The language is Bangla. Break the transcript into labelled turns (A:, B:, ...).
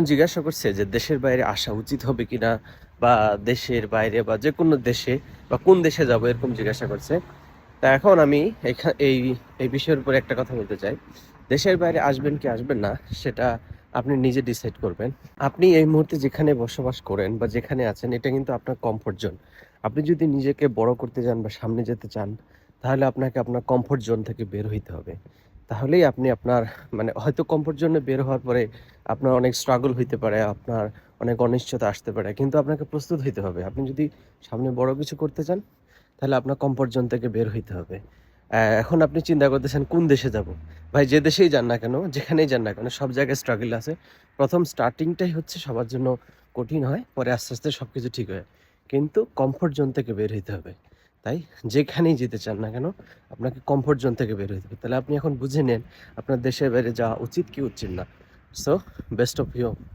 A: জিজ্ঞাসা করছে যে দেশের বাইরে আসা উচিত হবে কিনা, বা দেশের বাইরে বা যে কোনো দেশে বা কোন দেশে যাব এরকম জিজ্ঞাসা করছে। তা এখন আমি এই এই বিষয়ের উপর একটা কথা বলতে চাই। দেশের বাইরে আসবেন কি আসবেন না সেটা আপনি নিজে ডিসাইড করবেন। আপনি এই মুহূর্তে যেখানে বসবাস করেন বা যেখানে আছেন এটা কিন্তু আপনার কমফোর্ট জোন। আপনি যদি নিজেকে বড় করতে চান বা সামনে যেতে চান, তাহলে আপনাকে আপনার কমফোর্ট জোন থেকে বের হইতে হবে। তাহলেই আপনি আপনার মানে হয়তো কমফোর্ট জোনে বের হওয়ার পরে আপনার অনেক স্ট্রাগল হইতে পারে, আপনার অনেক অনিশ্চয়তা আসতে পারে। কিন্তু আপনাকে প্রস্তুত হইতে হবে। আপনি যদি সামনে বড় কিছু করতে চান, তাহলে আপনার কমফোর্ট জোন থেকে বের হইতে হবে। এখন আপনি চিন্তা করতেছেন কোন দেশে যাব? ভাই যে দেশেই যান না কেন, যেখানেই যান না কেন সব জায়গায় স্ট্রাগল আছে। ১ম স্টার্টিংটাই হচ্ছে সবার জন্য কঠিন হয়। পরে আস্তে, আস্তে সবকিছু ঠিক হয়। কিন্তু কমফোর্ট জোন থেকে বের হইতে হবে। তাই যেখানেই যেতে চান না কেন আপনাকে কমফোর্ট জোন থেকে বের হইতে হবে। তাহলে আপনি এখন বুঝে নেন আপনার দেশের বাইরে যাওয়া উচিত কি উচিত না। So best of you.